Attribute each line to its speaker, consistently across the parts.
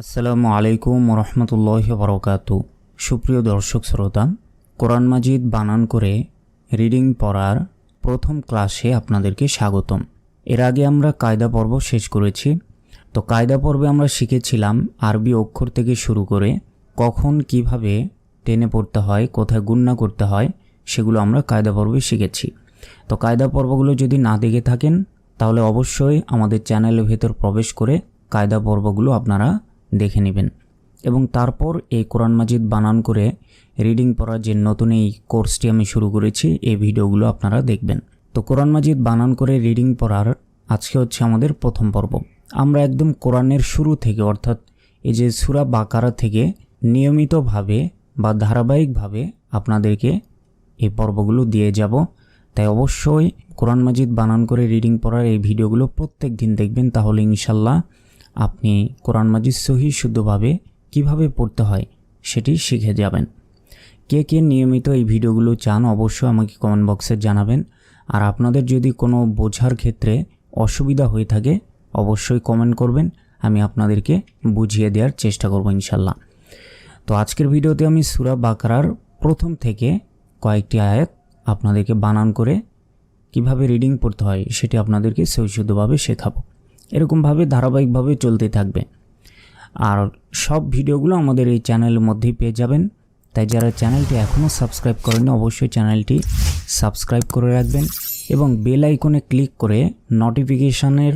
Speaker 1: আসসালামু আলাইকুম রহমতুল্লাহি বারাকাতু। সুপ্রিয় দর্শক শ্রোতা, কোরআন মাজিদ বানান করে রিডিং পড়ার প্রথম ক্লাসে আপনাদেরকে স্বাগতম। এর আগে আমরা কায়দা পর্ব শেষ করেছি। তো কায়দা পর্বে আমরা শিখেছিলাম আরবি অক্ষর থেকে শুরু করে কখন কিভাবে টেনে পড়তে হয়, কোথায় গুণনা করতে হয়, সেগুলো আমরা কায়দা পর্বে শিখেছি। তো কায়দা পর্বগুলো যদি না দেখে থাকেন তাহলে অবশ্যই আমাদের চ্যানেলের ভেতর প্রবেশ করে কায়দা পর্বগুলো আপনারা দেখে নেবেন এবং তারপর এই কোরআন মাজিদ বানান করে রিডিং পড়ার যে নতুন এই কোর্সটি আমি শুরু করেছি, এই ভিডিওগুলো আপনারা দেখবেন। তো কোরআন মাজিদ বানান করে রিডিং পড়ার আজকে হচ্ছে আমাদের প্রথম পর্ব। আমরা একদম কোরআনের শুরু থেকে, অর্থাৎ এই যে সূরা বাকারা থেকে নিয়মিতভাবে বা ধারাবাহিকভাবে আপনাদেরকে এই পর্বগুলো দিয়ে যাব। তাই অবশ্যই কোরআন মাজিদ বানান করে রিডিং পড়ার এই ভিডিওগুলো প্রত্যেক দিন দেখবেন, তাহলে ইনশাল্লাহ আপনি কোরআন মাজিদ সহি শুদ্ধভাবে কিভাবে পড়তে হয় সেটি শিখে যাবেন। কে কে নিয়মিত এই ভিডিওগুলো চান অবশ্যই আমাকে কমেন্ট বক্সে জানাবেন। আর আপনাদের যদি কোনো বোঝার ক্ষেত্রে অসুবিধা হয়ে থাকে অবশ্যই কমেন্ট করবেন, আমি আপনাদেরকে বুঝিয়ে দেওয়ার চেষ্টা করব ইনশাল্লাহ। তো আজকের ভিডিওতে আমি সূরা বাকারার প্রথম থেকে কয়েকটি আয়াত আপনাদেরকে বানান করে কিভাবে রিডিং পড়তে হয় সেটি আপনাদেরকে সহি শুদ্ধভাবে শেখাবো। এরকমভাবে ধারাবাহিকভাবে চলতে থাকবে। আর সব ভিডিওগুলো আমাদের এই চ্যানেলের মধ্যেই পেয়ে যাবেন। তাই যারা চ্যানেলটি এখনও সাবস্ক্রাইব করেনি অবশ্যই চ্যানেলটি সাবস্ক্রাইব করে রাখবেন এবং বেল আইকনে ক্লিক করে নোটিফিকেশানের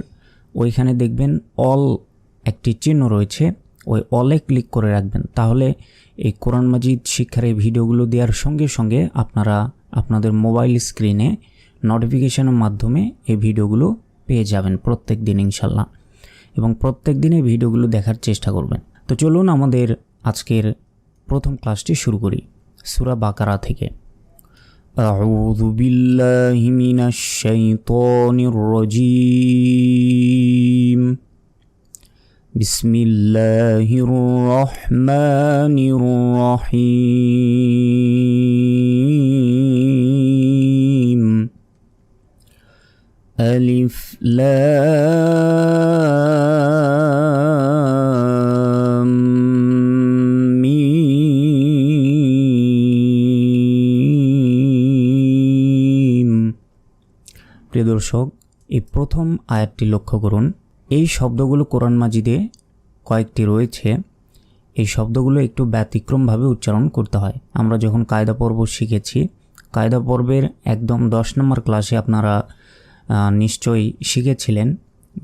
Speaker 1: ওইখানে দেখবেন অল একটি চিহ্ন রয়েছে, ওই অলে ক্লিক করে রাখবেন। তাহলে এই কোরআন মাজিদ শিক্ষার এই ভিডিওগুলো দেওয়ার সঙ্গে সঙ্গে আপনারা আপনাদের মোবাইল স্ক্রিনে নোটিফিকেশানের মাধ্যমে এই ভিডিওগুলো পেয়ে যাবেন প্রত্যেক দিন ইনশাল্লাহ, এবং প্রত্যেক দিন এই ভিডিওগুলো দেখার চেষ্টা করবেন। তো চলুন আমাদের আজকের প্রথম ক্লাসটি শুরু করি সূরা বাকারা থেকে। আউযু বিল্লাহি মিনাশ শাইতানির রাজীম। বিসমিল্লাহির রহমানির রহিম। আলিফ লাম মিম। প্রিয় দর্শক, এই প্রথম আয়াতটি লক্ষ্য করুন। এই শব্দগুলো কোরআন মাজিদে কয়েকটি রয়েছে, এই শব্দগুলো একটু ব্যতিক্রমভাবে উচ্চারণ করতে হয়। আমরা যখন কায়দা পর্ব শিখেছি, কায়দা পর্বের একদম 10 নম্বর ক্লাসে আপনারা নিশ্চয়ই শিখেছিলেন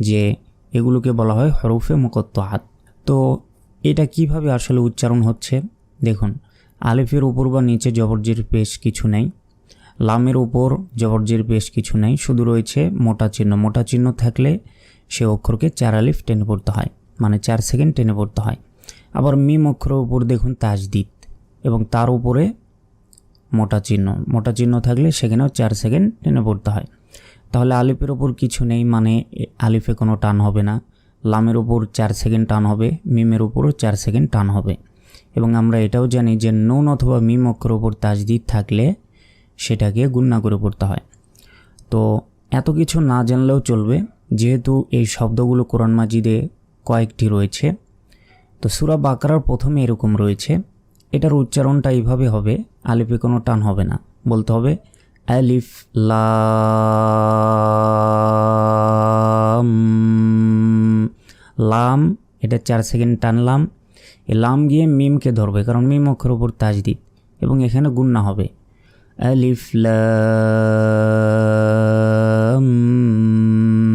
Speaker 1: যে এগুলোকে বলা হয় হরফে মুকত্তাআত। তো এটা কিভাবে আসলে উচ্চারণ হচ্ছে দেখুন। আলিফের উপর বা নিচে জবরজির পেশ কিছু নেই, লামের উপর জবরজির পেশ কিছু নেই, শুধু রয়েছে মোটা চিহ্ন। মোটা চিহ্ন থাকলে সে অক্ষরকে 4 আলিফ টেনে পড়তে হয়, মানে 4 সেকেন্ড টেনে পড়তে হয়। আবার মিম অক্ষরের উপর দেখুন তাজদিদ, এবং তার উপরে মোটা চিহ্ন। মোটা চিহ্ন থাকলে সেখানেও 4 সেকেন্ড টেনে পড়তে হয়। তাহলে আলিফের ওপর কিছু নেই, মানে আলিফে কোনো টান হবে না। লামের ওপর 4 সেকেন্ড টান হবে, মিমের উপরও 4 সেকেন্ড টান হবে। এবং আমরা এটাও জানি যে নুন অথবা মিম অক্ষরের ওপর তাজদিদ থাকলে সেটাকে গুণনা করে পড়তে হয়। তো এত কিছু না জানলেও চলবে, যেহেতু এই শব্দগুলো কোরআন মাজিদে কয়েকটি রয়েছে। তো সূরা বাকারার প্রথমে এরকম রয়েছে, এটার উচ্চারণটা এইভাবে হবে, আলিফে কোনো টান হবে না, বলতে হবে আলিফ লাম। লাম এটা 4 সেকেন্ড টানলাম, এই লাম গিয়ে মিমকে ধরবে, কারণ মিম অক্ষরের উপর তাজদিদ, এবং এখানে গুণনা হবে আলিফ লাম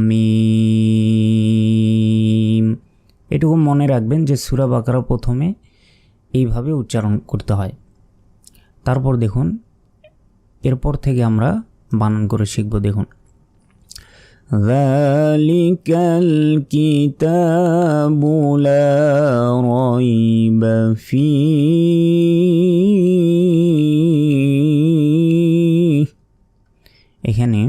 Speaker 1: মিম। এটুকু মনে রাখবেন যে সূরা বাকারা প্রথমে এইভাবে উচ্চারণ করতে হয়। তারপর দেখুন এরপর থেকে আমরা বানান করে শিখব। দেখুন যালিকাল কিতাবু লা রাইবা ফীহি। এখানে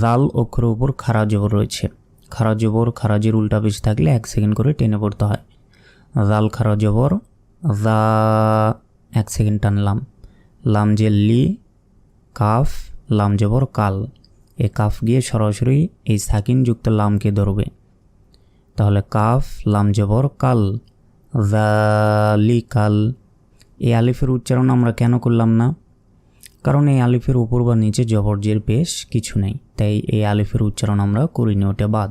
Speaker 1: জাল অক্ষরের উপর খাড়া জবর রয়েছে। খাড়া জবর খারাজের উল্টা পেশ থাকলে 1 সেকেন্ড করে টেনে পড়তে হয়। জাল খাড়া জবর যা, 1 সেকেন্ড টানলাম। লাম যে লি, কাফ লাম জবর কাল, এই কাফ গিয়ে সরাসরি এই সাকিনযুক্ত লামকে ধরবে। তাহলে কাফ লাম জবর কাল, যালিকাল। এই আলিফের উচ্চারণ আমরা কেন করলাম না? কারণ এই আলিফের উপর বা নিচে জবর জের পেশ কিছু নেই, তাই এই আলিফের উচ্চারণ আমরা করিনি, ওটা বাদ।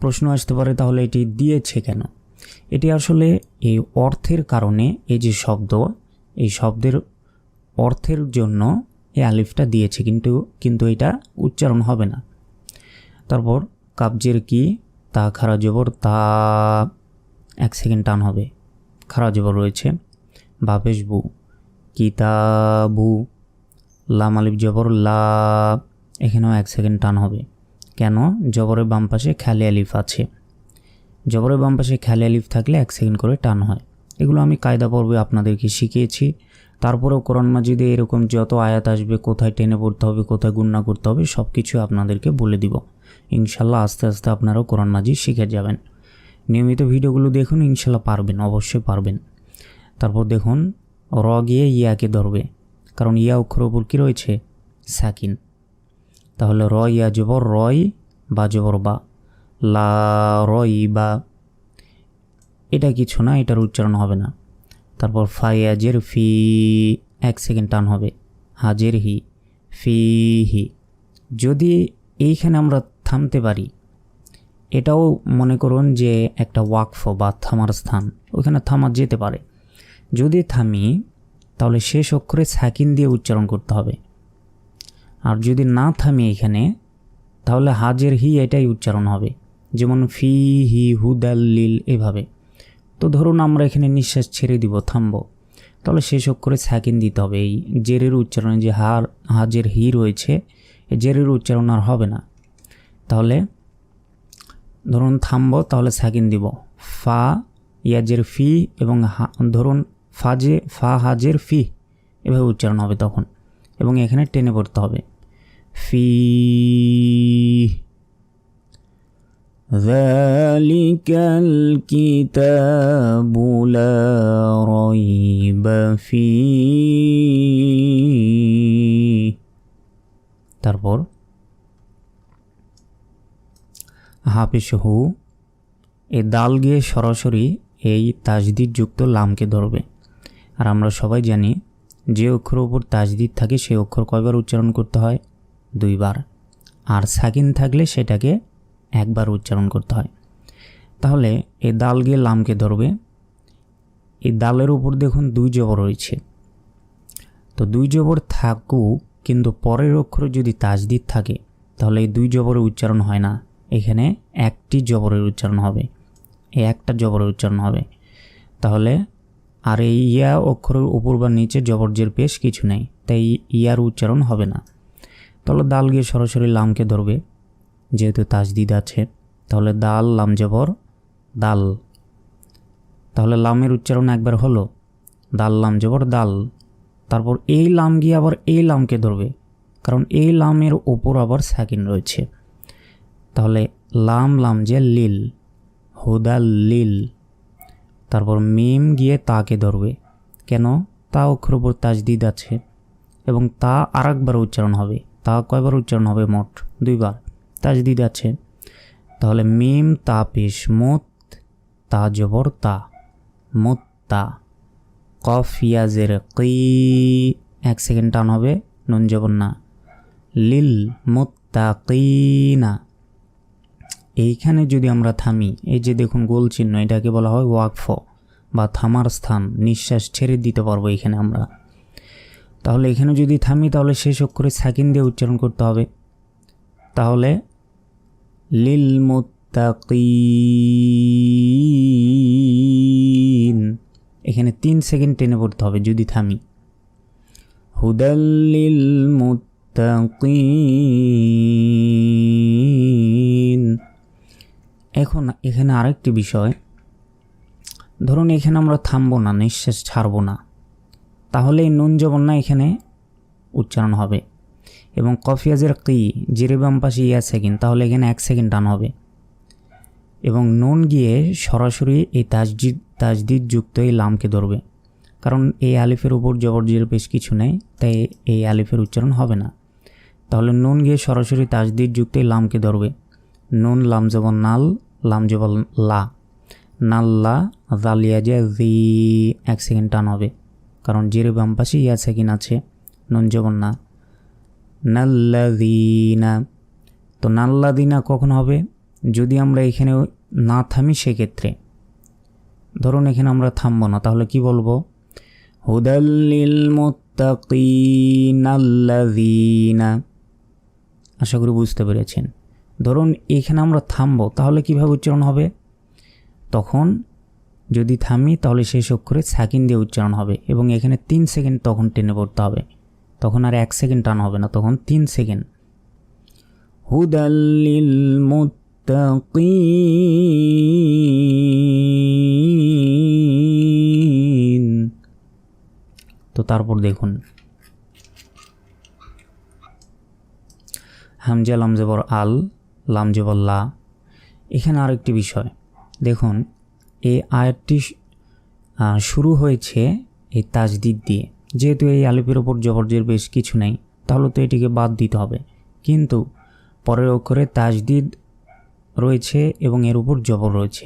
Speaker 1: প্রশ্ন আসতে পারে তাহলে এটি দিয়েছে কেন? এটি আসলে এই অর্থের কারণে, এই যে শব্দ, এই শব্দের অর্থের জন্য এই আলিফটা দিয়েছে, কিন্তু এটা উচ্চারণ হবে না। তারপর কাবজের কি, তা খারা জবর তা, 1 সেকেন্ড টান হবে, খারা জবর রয়েছে। বা পেশ বু, কিতাবু, লাম আলিফ জবর লা, এখানেও 1 সেকেন্ড টান হবে। কেন? জবরের বাম পাশে খালি আলিফ আছে, জবরের বাম পাশে খালি আলিফ থাকলে 1 সেকেন্ড করে টান হয়। এগুলো আমি কায়দা পর্বে আপনাদেরকে শিখিয়েছি। তারপরেও কোরআন মাজিদে এরকম যত আয়াত আসবে, কোথায় টেনে পড়তে হবে, কোথায় গুণনা করতে হবে, সব কিছু আপনাদেরকে বলে দিব। ইনশাল্লাহ আস্তে আস্তে আপনারাও কোরআন মাজিদ শিখে যাবেন। নিয়মিত ভিডিওগুলো দেখুন, ইনশাল্লাহ পারবেন, অবশ্যই পারবেন। তারপর দেখুন র গিয়ে ইয়াকে ধরবে, কারণ ইয়া অক্ষরের উপর কী রয়েছে? সাকিন। তাহলে র ইয়া জবর রয়, বা জবর বা, লা রয় বা, এটা কিছু না, এটার উচ্চারণ হবে না। তারপর ফায়াজের ফি, 1 সেকেন্ড টান হবে। হাজের হি, ফি হি। যদি এইখানে আমরা থামতে পারি, এটাও মনে করুন যে একটা ওয়াকফ বা থামার স্থান, ওইখানে থামা যেতে পারে। যদি থামি তাহলে শেষ অক্ষরে সাকিন দিয়ে উচ্চারণ করতে হবে। আর যদি না থামি এখানে, তাহলে হাজের হি এটাই উচ্চারণ হবে, যেমন ফি হি হুদাল্লিল, এভাবে। তো ধরুন আমরা এখানে নিঃশ্বাস ছেড়ে দিব, থামবো, তাহলে শেষ অক্ষরে সাকিন দিতে হবে। এই জেরের উচ্চারণে যে হাজের হি রয়েছে, এই জেরের উচ্চারণ আর হবে না। তাহলে ধরুন থামবো, তাহলে সাকিন দিব, ফা ইয়াজের ফি, এবং ধরুন ফা হাজের ফি, এভাবে উচ্চারণ হবে তখন, এবং এখানে টেনে পড়তে হবে, ফি। যালিকাল কিতাবু লা রাইবা ফীহি। তারপর হাফেশ হু, এই দাল গিয়ে সরাসরি এই তাজদিদ যুক্ত লামকে ধরবে। আর আমরা সবাই জানি যে অক্ষরের উপর তাজদিদ থাকে সেই অক্ষর কয়বার উচ্চারণ করতে হয়? 2 বার। আর সাকিন থাকলে সেটাকে 1 বার উচ্চারণ করতে হয়। তাহলে এই দাল গিয়ে লামকে ধরবে। এই দালের উপর দেখুন 2 জবর রয়েছে, তো 2 জবর থাকুক, কিন্তু পরের অক্ষরে যদি তাজদিদ থাকে তাহলে এই 2 জবরের উচ্চারণ হয় না, এখানে একটি জবরের উচ্চারণ হবে, এই একটা জবরের উচ্চারণ হবে। তাহলে আর এই ইয়া অক্ষরের উপর বা নিচে জবরজের পেশ কিছু নেই, তাই ইয়ার উচ্চারণ হবে না। তাহলে দাল গিয়ে সরাসরি লামকে ধরবে, যেহেতু তাজদিদ আছে। তাহলে দাল লাম জবর দাল, তাহলে লামের উচ্চারণ একবার হলো, দাল লাম জবর দাল। তারপর এই লাম গিয়ে আবার এই লামকে ধরবে, কারণ এই লামের ওপর আবার সাকিন রয়েছে। তাহলে লাম লাম যে লিল, হুদাল লিল। তারপর মিম গিয়ে তাকে ধরবে, কেন? তা অক্ষরের উপর তাজদিদ আছে, এবং তা আরেকবার উচ্চারণ হবে। তা কয়বার উচ্চারণ হবে? মোট 2 বার, তাজদিদ আছে। তাহলে মিম তা পেশ মুত, তা জবর তা, মুত্তা। কফ ইয়াজের কি, 1 সেকেন্ড টান হবে, নুন জবর না, লিল মুত্তাকিনা। এইখানে যদি আমরা থামি, এই যে দেখুন গোল চিহ্ন, এটাকে বলা হয় ওয়াকফ বা থামার স্থান, নিঃশ্বাস ছেড়ে দিতে পারবো এখানে আমরা। তাহলে এখানে যদি থামি তাহলে শেষ অক্ষরে সাকিন দিয়ে উচ্চারণ করতে হবে। তাহলে লিল মুত্তাকিন, এখানে 3 সেকেন্ড টেনে পড়তে হবে যদি থামি। হুদাল লিল মুত্তাকিন। এখন এখানে আরেকটি বিষয়, ধরুন এখানে আমরা থামবো না, নিঃশ্বাস ছাড়বো না, তাহলে এই নুন জবর না এখানে উচ্চারণ হবে, এবং কফিয়াজের কি, জিরে বাম পাশে ইয়া সেকেন্ড, তাহলে এখানে 1 সেকেন্ড টান হবে, এবং নুন গিয়ে সরাসরি এই তাজদিদ যুক্ত এই লামকে ধরবে, কারণ এই আলিফের উপর জবরজির বেশ কিছু নেই, তাই এই আলিফের উচ্চারণ হবে না। তাহলে নুন গিয়ে সরাসরি তাজদিদ যুক্ত এই লামকে ধরবে। নুন লাম জবর নাল, লাম জবর লা, নাল্লা জালিয়া যে জি, এক সেকেন্ড টান হবে, কারণ জের বাম পাশে ইয়া সেকেন্ড আছে, নুন জবর না। নাল্লাযীনা, তো নাল্লাযীনা কখন হবে? যদি আমরা এখানে না থামি সেক্ষেত্রে। ধরুন এখানে আমরা থামবো না, তাহলে কি বলবো? হুদাল্লিল মুত্তাকিনাল্লাযীনা। আশা করি বুঝতে পেরেছেন। ধরুন এখানে আমরা থামবো, তাহলে কিভাবে উচ্চারণ হবে? তখন যদি থামি তাহলে শেষ অক্ষরে সাকিন দিয়ে উচ্চারণ হবে, এবং এখানে 3 সেকেন্ড তখন টেনে পড়তে হবে। তখন আর 1 সেকেন্ড টান হবে না, তখন 3 সেকেন্ড। হুদাল্লিল মুত্তাকিন। তো তারপর দেখুন হামজা লাম জবর আল, লাম জবর লা। এখানে আরেকটি বিষয় দেখুন, এই আয়াতটি শুরু হয়েছে এই তাজদিদ দিয়ে। যেহেতু এই আলিফের ওপর জবরজের বেশ কিছু নেই, তাহলে তো এটিকে বাদ দিতে হবে, কিন্তু পরের অক্ষরে তাজদিদ রয়েছে এবং এর উপর জবর রয়েছে।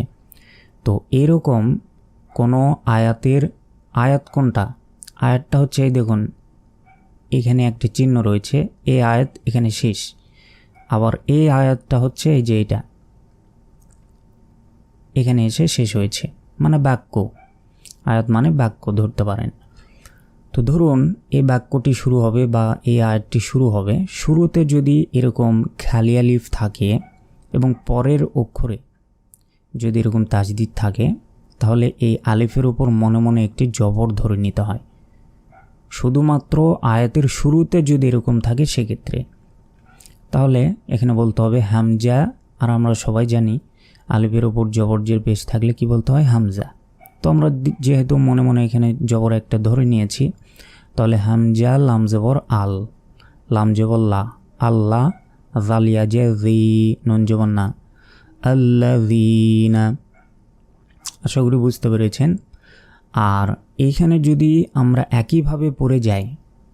Speaker 1: তো এরকম কোনো আয়াতের আয়াত কোনটা? আয়াতটা হচ্ছে এই দেখুন, এখানে একটি চিহ্ন রয়েছে, এই আয়াত এখানে শেষ। আবার এই আয়াতটা হচ্ছে এই যে এটা এখানে এসে শেষ হয়েছে, মানে বাক্য। আয়াত মানে বাক্য ধরতে পারেন। তো ধরুন এই বাক্যটি শুরু হবে বা এই আয়াতটি শুরু হবে, শুরুতে যদি এরকম খালি আলিফ থাকে এবং পরের অক্ষরে যদি এরকম তাজদিদ থাকে, তাহলে এই আলিফের উপর মনে মনে একটি জবর ধরে নিতে হয়। শুধুমাত্র আয়াতের শুরুতে যদি এরকম থাকে সেক্ষেত্রে, তাহলে এখানে বলতে হবে হামজা। আর আমরা সবাই জানি আলিফের উপর জবরজের পেশ থাকলে কি বলতে হয়? হামজা। তো আমরা যেহেতু মনে মনে এখানে জবর একটা ধরে নিয়েছি, তাহলে হামজা লাম জবর আল, লাম জবর লা, আল্লাহ, জালিয়া যে জি, নুন জবর না, আল্লাযীনা। আশা করি বুঝতে পেরেছেন। আর এইখানে যদি আমরা একইভাবে পড়ে যাই,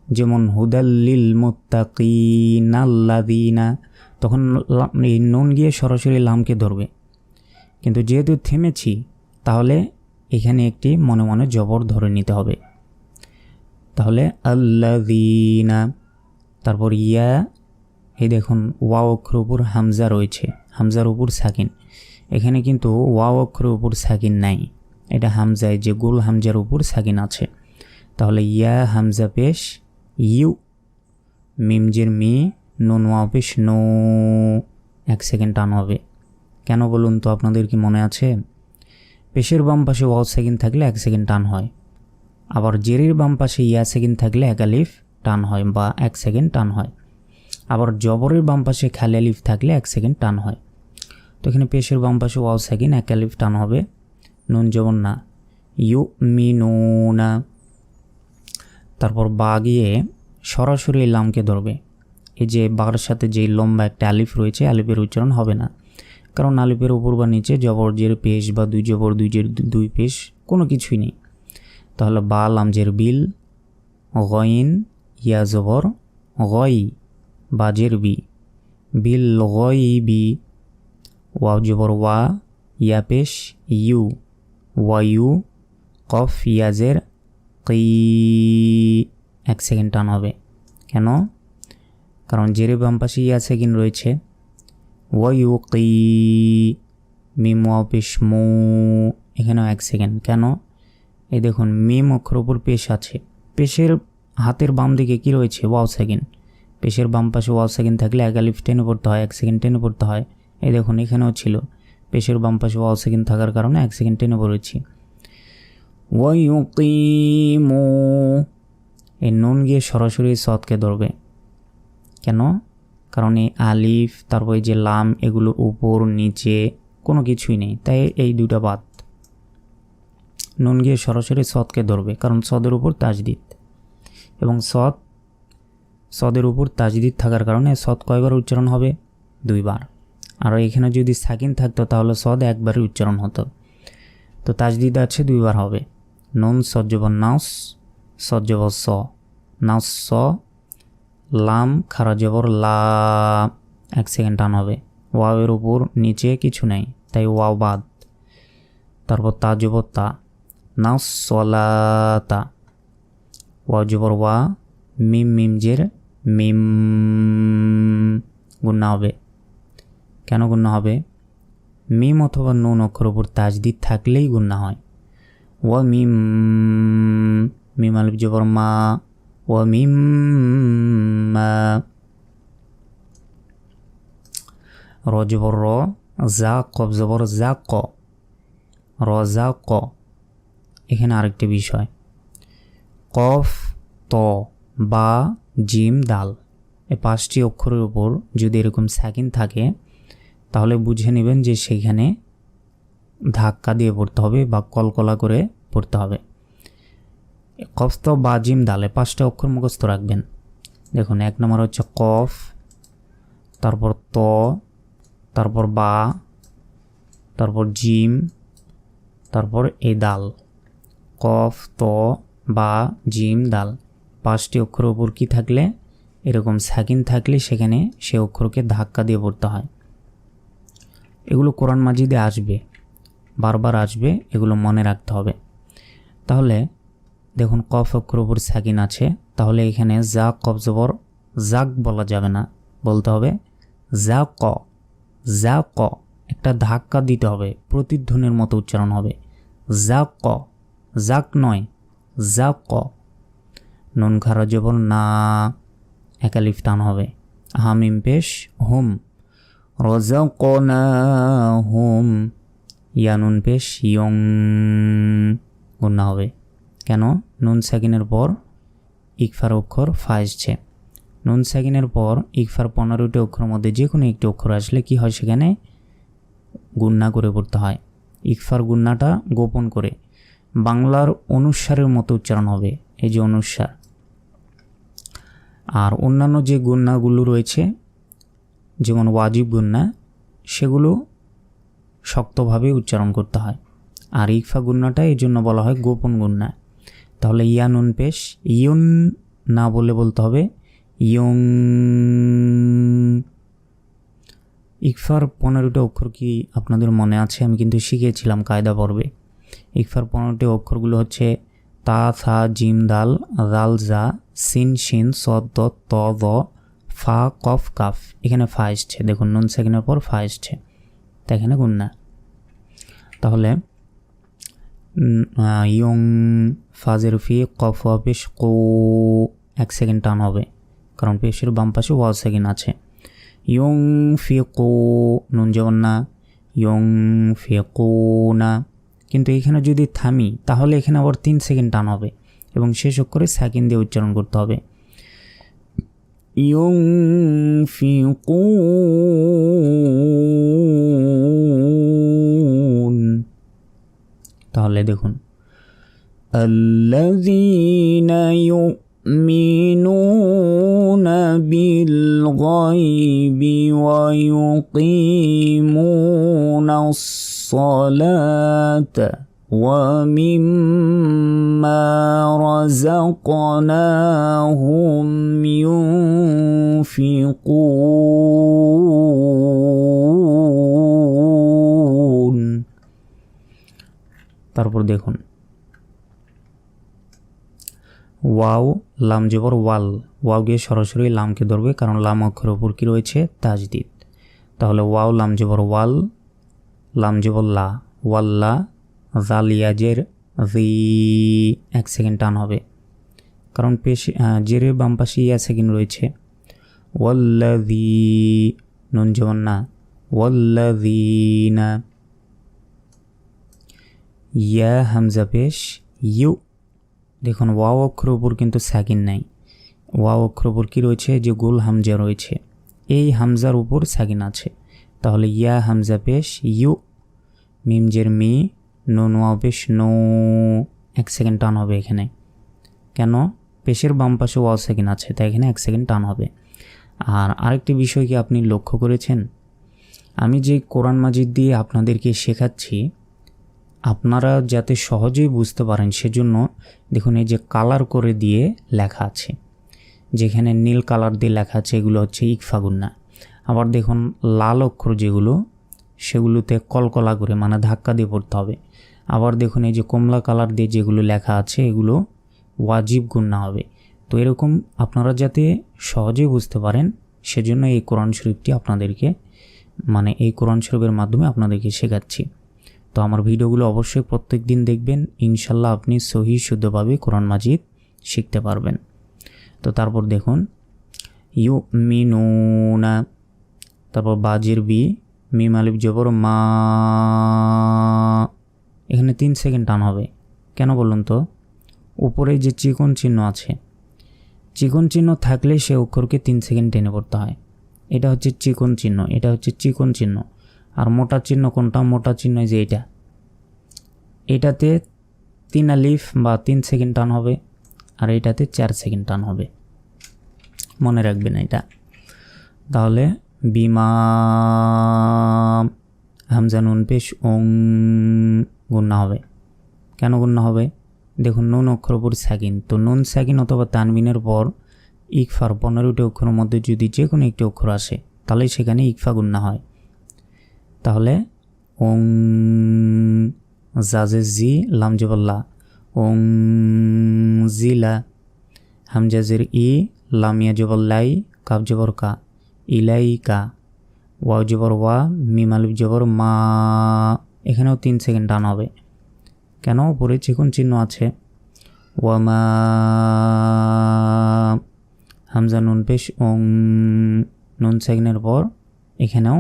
Speaker 1: যেমন হুদাল্লিল মুত্তাকিনাল্লাযীনা, তখন এই নুন গিয়ে সরাসরি লামকে ধরবে। কিন্তু যেহেতু থেমেছি, তাহলে এখানে একটি মনে মনে জবর ধরে নিতে হবে। তাহলে আল্লাযীনা, তারপর ইয়া, এই দেখুন ওয়াও অক্ষরের উপর হামজা রয়েছে, হামজার উপর সাকিন। এখানে কিন্তু ওয়াও অক্ষরের উপর সাকিন নাই, এটা হামজায় যে গোল হামজার উপর সাকিন আছে। তাহলে ইয়া হামজা পেশ ইউ, মিমজের মি, নুন ওয়াও পেশ নো, 1 সেকেন্ড টান হবে। কেন বলুন তো, আপনাদের কি মনে আছে? পেশের বাম পাশে ওয়াও সেকেন্ড থাকলে 1 সেকেন্ড টান হয়, আবার জেরের বাম পাশে ইয়া সেকেন্ড থাকলে 1 আলিফ টান হয় বা 1 সেকেন্ড টান হয়। আবার জবরের বাম পাশে খালি আলিফ থাকলে 1 সেকেন্ড টান হয়। তো এখানে পেশের বাম পাশে ওয়াও সেকেন্ড 1 আলিফ টান হবে, নুন জবর না, ইউ মিনুনা। তারপর বা গিয়ে সরাসরি লামকে ধরবে। এই যে বার সাথে যে লম্বা একটা আলিফ রয়েছে, আলিফের উচ্চারণ হবে না, কারণ আলিফের উপর বা নিচে জবর জের পেশ বা দুই জবর দুই জের দুই পেশ কোনো কিছুই নেই। তাহলে বা লাম জের বিল, গইন ইয়া জবর গই, বাজের বি, বিল গই বি, ওয়াও জবর ওয়া, ইয়া পেশ ইউ, ওয়াইউ, কফ ইয়াজের কি, 1 সেকেন্ড টান হবে। কেন? কারণ জেরে বাম পাশে ইয়া সেকেন্ড রয়েছে। ওয়াইউ কি, মিম ওয়াও পেশ মু, এখানেও 1 সেকেন্ড। কেন? এই দেখুন মিম অক্ষর উপর পেশ আছে, পেশের হাতের বাম দিকে কি রয়েছে? Wow second. পেশের বাম পাশে ওয়াও সেকেন্ড থাকলে 1 আলিফ টেনে পড়তে হয়, 1 সেকেন্ড টেনে পড়তে হয়। এই দেখুন এখানেও ছিল, পেশের বাম পাশে ওয়াও সেকেন্ড থাকার কারণে 1 সেকেন্ড টেনে পড়েছি। ওয়ায়ুকিমু, এই নুন গিয়ে সরাসরি সদকে ধরবে। কেন? কারণ এই আলিফ তারপর এই যে লাম এগুলোর উপর নিচে কোনো কিছুই নেই, তাই এই দুটা বাদ। নুন গিয়ে সরাসরি সদকে ধরবে, কারণ সদের উপর তাজদিদ, এবং সদের উপর তাজদিদ থাকার কারণে সদ কয়বার উচ্চারণ হবে? 2 বার। আর এখানে যদি সাকিন থাকতো তাহলে সদ একবারই উচ্চারণ হতো। তো তাজদিদ আছে 2 বার হবে। নুন সদ জবর নাউস, সদ জবর স, নাউস স, লাম খারা জবর লা, 1 সেকেন্ড টান হবে। ওয়াওয়ের উপর নিচে কিছু নেই, তাই ওয়াও বাদ। তারপর তা জবর তা, না সলাতা, ওয়া জবর ওয়া, মিম মিম জের মিম, গুন্না হবে। কেন গুন্না হবে? মিম অথবা নুন অক্ষর উপর তাজদিদ থাকলেই গুন্না হয়। ওয়া মিম, মিম আলিফ জবর মা, ওয়া মিম মা, র জবর র, জা কব জবর জা ক, র জা ক। এখানে আরেকটি বিষয়, কফ ত বা জিম দাল, এই 5টি অক্ষরের উপর যদি এরকম সাকিন থাকে তাহলে বুঝে নেবেন যে সেখানে ধাক্কা দিয়ে পড়তে হবে বা কলকলা করে পড়তে হবে। কফ ত বা জিম দালে 5টা অক্ষর মুখস্থ রাখবেন। দেখুন, 1 নম্বর হচ্ছে কফ, তারপর ত, তারপর বা, তারপর জিম, তারপর এই দাল। কফ ত বা জিম দাল 5টি অক্ষরের উপর কি থাকলে, এরকম সাকিন থাকলে সেখানে সে অক্ষরকে ধাক্কা দিয়ে পড়তে হয়। এগুলো কোরআন মাজিদে আসবে, বারবার আসবে, এগুলো মনে রাখতে হবে। তাহলে দেখুন, কফ অক্ষর উপর সাকিন আছে, তাহলে এখানে যা কফ জবর জাক বলা যাবে না, বলতে হবে যা ক, যা ক। একটা ধাক্কা দিতে হবে, প্রতিধ্বনির মতো উচ্চারণ হবে, যা ক, জাক নয়, যা ক। নুন খারা জবর না, একালিফ টান হবে। হামিম পেশ হুম, রাযাকনাহুম, ইয়া নুন পেশ ইয়ং, গুন্না হবে। কেন? নুন সাকিনের পর ইকফার অক্ষর ফা এসছে। নুন সাকিনের পর ইকফার 15টি অক্ষরের মধ্যে যে কোনো একটি অক্ষর আসলে কি হয়, সেখানে গুন্না করে পড়তে হয়। ইকফার গুন্নাটা গোপন করে, বাংলার অনুস্বারের মতো উচ্চারণ হবে, এই যে অনুস্বার। আর অন্যান্য যে গুন্নাগুলো রয়েছে, যেমন ওয়াজিব গুন্না, সেগুলো শক্তভাবে উচ্চারণ করতে হয়। আর ইকফা গুন্নাটা এই জন্য বলা হয় গোপন গুন্না। তাহলে ইয়া নুন পেশ ইয়ন না বলে বলতে হবে ইয়ং। ইকফার 15টি অক্ষর কি আপনাদের মনে আছে? আমি কিন্তু শিখিয়েছিলাম কায়দা পর্বে। ইকফার 15টি অক্ষরগুলো হচ্ছে তা, থা, জিম, দাল, রাল, জা, সিন, শিন, সদ, দ, ত, দ, ফা, কফ, কাফ। এখানে ফা এসছে, দেখুন নুন সেকেন্ডের পর ফা এসছে, তা এখানে গুন্না। তাহলে ইয়ং, ফাজের ফি, কফ পেশ কো, 1 সেকেন্ড টান হবে, কারণ পেশের বাম পাশে ওয়াও সেকেন্ড আছে। ইয়ং ফি কো, নুন যেমন না, ইয়ং ফি কো না। কিন্তু এখানে যদি থামি তাহলে এখানে আবার 3 সেকেন্ড টান হবে এবং শেষ অক্ষরে সেকেন্ড দিয়ে উচ্চারণ করতে হবে। ইয়ং ফি কো, তাহলে দেখুন আল্লাযীনা ইউমিনুনা বিল গায়বি ওয়া ইউকিমুনাস সালাতা ওয়া মিম্মা রাযাকনাহুম ইউনফিকুন। তারপর দেখুন ওয়াও, লাম জবর ওয়াল, ওয়াও গিয়ে সরাসরি লামকে ধরবে, কারণ লাম অক্ষরের উপর কি রয়েছে, তাজদিদ। তাহলে ওয়াও লাম জবর ওয়াল, লাম জবর লা, ওয়াল্লা, জালিয়াজের জি, 1 সেকেন্ড টান হবে, কারণ পেশে জেরের বাম পাশে ইয়া সেকেন্ড রয়েছে। ওয়াল্লাযী, নুন যেমন না, ওয়াল্লাযীনা। ইয়া হামজা পেশ ইউ, দেখুন ওয়াও অক্ষরের উপর কিন্তু সাকিন নাই, ওয়াও অক্ষরের উপর কী রয়েছে, যে গোল হামজা রয়েছে, এই হামজার উপর সাকিন আছে। তাহলে ইয়া হামজা পেশ ইউ, মিম জের মি, নুন ওয়াও পেশ নো, 1 সেকেন্ড টান হবে এখানে। কেন? পেশের বাম পাশে ওয়াও সাকিন আছে, তাই এখানে 1 সেকেন্ড টান হবে। আর আরেকটি বিষয় কি আপনি লক্ষ্য করেছেন, আমি যে কোরআন মাজিদ দিয়ে আপনাদেরকে শেখাচ্ছি, আপনারা যাতে সহজেই বুঝতে পারেন সেজন্য দেখুন এই যে কালার করে দিয়ে লেখা আছে, যেখানে নীল কালার দিয়ে লেখা আছে এগুলো হচ্ছে ইকফা গুন্না। আবার দেখুন লাল অক্ষর যেগুলো, সেগুলোতে কলকলা করে মানে ধাক্কা দিয়ে পড়তে হবে। আবার দেখুন এই যে কমলা কালার দিয়ে যেগুলো লেখা আছে এগুলো ওয়াজিব গুন্না হবে। তো এরকম আপনারা যাতে সহজে বুঝতে পারেন সেজন্য এই কোরআন শরীফটি আপনাদেরকে এই কোরআন শরীফের মাধ্যমে আপনাদেরকে শেখাচ্ছি। তো আমার ভিডিওগুলো অবশ্যই প্রত্যেক দিন দেখবেন, ইনশাল্লাহ আপনি সহি শুদ্ধভাবে কোরআন মাজিদ শিখতে পারবেন। তো তারপর দেখুন ইউমিনুনা, তারপর বাজের বি, মিম আলিফ জবর মা, এখানে 3 সেকেন্ড টান হবে। কেন বলুন তো? উপরে যে চিকন চিহ্ন আছে, চিকন চিহ্ন থাকলে সে অক্ষরকে 3 সেকেন্ড টেনে পড়তে হয়। এটা হচ্ছে চিকন চিহ্ন, এটা হচ্ছে চিকন চিহ্ন। আর মোটা চিহ্ন কোনটা? মোটা চিহ্ন যে এটাতে 3 আলিফ বা 3 সেকেন্ড টান হবে, আর এটাতে 4 সেকেন্ড টান হবে। মনে রাখবেন এটা। তাহলে বিমা, হামজা নুন পেশ ওং গুন্না হবে। কেন গুন্না হবে? দেখুন নুন অক্ষর উপর সাকিন, তো নুন সাকিন অথবা তানবিনের পর ইকফার 15টি অক্ষরের মধ্যে যদি যে কোনো একটি অক্ষর আসে তাহলে সেখানে ইকফা গুন্না হয়। তাহলে ওং, জাজে জি, লাম জবল্লা, ওং জিলা, হামজাজের ই, লামিয়া জবল্লাই, কাব জবর কা, ইলাইকা, ওয়াও জবর ওয়া, মিম আলিফ জবর মা, এখানেও 3 সেকেন্ড টান হবে। কেন? উপরে চিকন চিহ্ন আছে। ওয়ামা, হামজা নুন পেশ ওং, নুন সেকেন্ডের পর এখানেও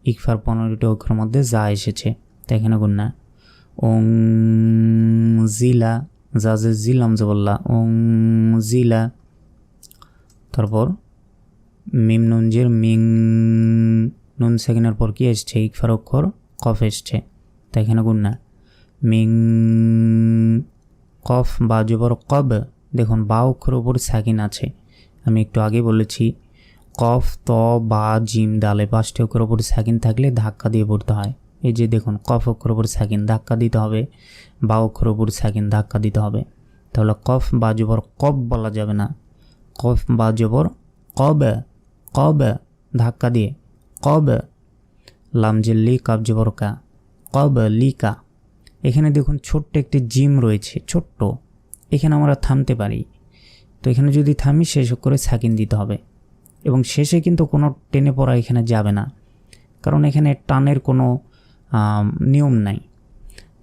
Speaker 1: ইকফার 15টি অক্ষরের মধ্যে যা এসেছে তা এখানে গুন্না। ওং জিলা, জাজে জিলাম জবল্লা, ওং জিলা। তারপর মিম নুনজের মিং, নুন সেকেন্ডের পর কি এসছে? ইকফার অক্ষর কফ এসছে, তা এখানে গুন্না। মিং কফ, বা জবর কব, দেখুন বা অক্ষরের উপর সাকিন আছে। আমি একটু আগে বলেছি কফ, ত, বা, জিম, দালে 5টি অক্ষরের উপর সাকিন থাকলে ধাক্কা দিয়ে পড়তে হয়। এই যে দেখুন কফ অক্ষরের উপর সাকিন ধাক্কা দিতে হবে, বা অক্ষরের উপর সাকিন ধাক্কা দিতে হবে। তাহলে কফ বা জবর কব বলা যাবে না, কফ বা জবর কব, কব ধাক্কা দিয়ে কব। লাম জিল্লি, কাব জবর কা, কব লিকা। এখানে দেখুন ছোট্ট একটি জিম রয়েছে, ছোট্ট, এখানে আমরা থামতে পারি। তো এখানে যদি থামি শেষ করে সাকিন দিতে হবে, এবং শেষে কিন্তু কোনো টেনে পড়া এখানে যাবে না, কারণ এখানে টানের কোনো নিয়ম নাই।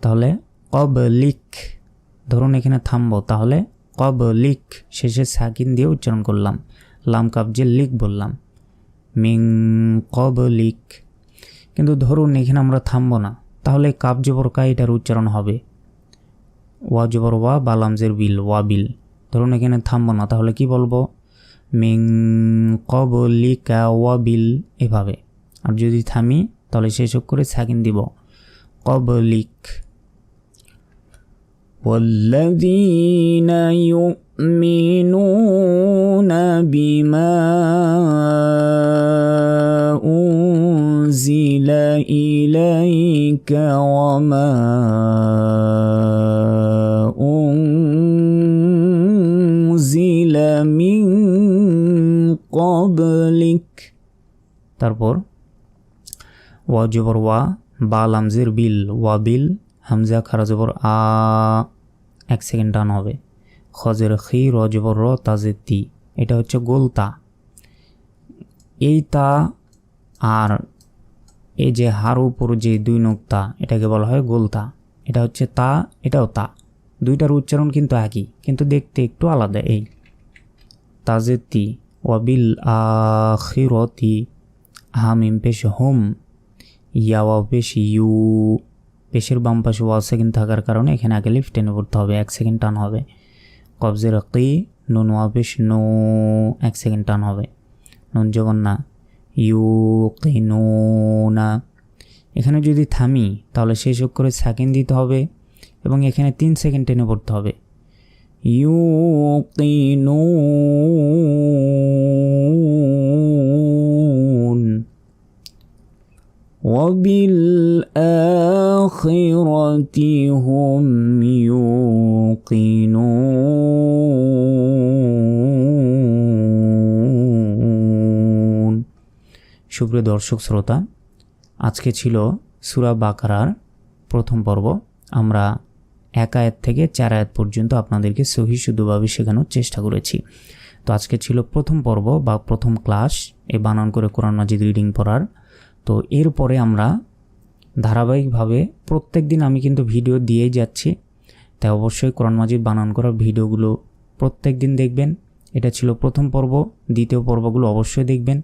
Speaker 1: তাহলে কব লিক, ধরুন এখানে থামবো, তাহলে কব লিক শেষে সাকিন দিয়ে উচ্চারণ করলাম, লাম কাবজে লিক বললাম, মিং কব লিক। কিন্তু ধরুন এখানে আমরা থামবো না, তাহলে কাব জবর কা এটার উচ্চারণ হবে ওয়া জবর ওয়া, বা লামজের বিল, ওয়াবিল। ধরুন এখানে থামবো না, তাহলে কি বলবো? মিং কবলিকা ওয়াবিল, এভাবে। আর যদি থামি তাহলে শেষ করে সাকিন দিব, কবলিক। ওয়াল্লাযীনা ইউমিনুনা বিমা উনজিলা ইলাইকা ওয়া মা উনজিলা মিন ক্বাবলিক। তারপর ওয়া জবর ওয়া, বা লামজের বিল, ওয়াবিল, হামজা খারা জবর আ, 1 সেকেন্ড টান হবে। খজের খি, র জবর র, তাজের তি, এটা হচ্ছে গোলতা। এই তা আর এই যে হার উপর যে 2 নোক্তা, এটাকে বলা হয় গোলতা। এটা হচ্ছে তা, এটাও তা, দুইটার উচ্চারণ কিন্তু একই, কিন্তু দেখতে একটু আলাদা। এই তাজের তি, ওয়াবিল আখিরতি, হামিম পেশ হোম, ইয়াওয়া পেশ ইউ, পেশের বাম পাশে ওয়া সেকেন্ড থাকার কারণে এখানে আগে লিফট টেনে পড়তে হবে, 1 সেকেন্ড টান হবে। কবজের কি, নুন ওয়া পেশ নো, 1 সেকেন্ড টান হবে। নুন জবর না, ইউ কিনুনা। এখানে যদি থামি তাহলে শেষ করে সাকিন দিতে হবে, এবং এখানে 3 সেকেন্ড টেনে পড়তে হবে। ইউ কিনুন ওয়াবিল-আখিরাতি হুম ইউকিনুন। সুপ্রিয় দর্শক শ্রোতা, আজকে ছিল সূরা বাকারার প্রথম পর্ব। আমরা 1 আয়াত থেকে 4 আয়াত পর্যন্ত আপনাদেরকে সহি শুদ্ধভাবে শেখানোর চেষ্টা করেছি। তো আজকে ছিল প্রথম পর্ব বা প্রথম ক্লাস এই বানান করে কোরআন মাজিদ রিডিং পড়ার। তো এরপরে আমরা ধারাবাহিকভাবে প্রত্যেক দিন আমি কিন্তু ভিডিও দিয়েই যাচ্ছি, তাই অবশ্যই কোরআন মাজিদ বানান করার ভিডিওগুলো প্রত্যেক দিন দেখবেন। এটা ছিল প্রথম পর্ব, দ্বিতীয় পর্বগুলো অবশ্যই দেখবেন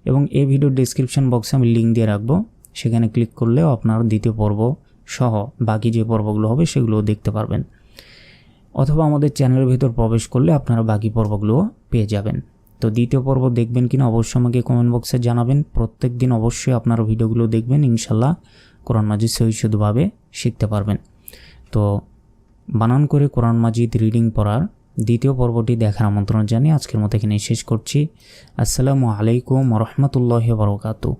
Speaker 1: এবং এই ভিডিওর ডেসক্রিপশন বক্সে আমি লিঙ্ক দিয়ে রাখবো, সেখানে ক্লিক করলেও আপনারা দ্বিতীয় পর্ব সহ বাকি যে পর্বগুলো হবে সেগুলোও দেখতে পারবেন, অথবা আমাদের চ্যানেলের ভিতর প্রবেশ করলে আপনারা বাকি পর্বগুলোও পেয়ে যাবেন। তো দ্বিতীয় পর্ব দেখবেন কিনা অবশ্যই আমাকে কমেন্ট বক্সে জানাবেন। প্রত্যেক দিন অবশ্যই আপনারা ভিডিওগুলো দেখবেন, ইনশাল্লাহ কোরআন মাজিদ সহি শুদ্ধভাবে শিখতে পারবেন। তো বানান করে কোরআন মাজিদ রিডিং পড়ার দ্বিতীয় পর্বটি দেখার আমন্ত্রণ জানিয়ে আজকের মতো এখানে শেষ করছি। আসসালামু আলাইকুম ওয়া রাহমাতুল্লাহি ওয়া বারাকাতুহু।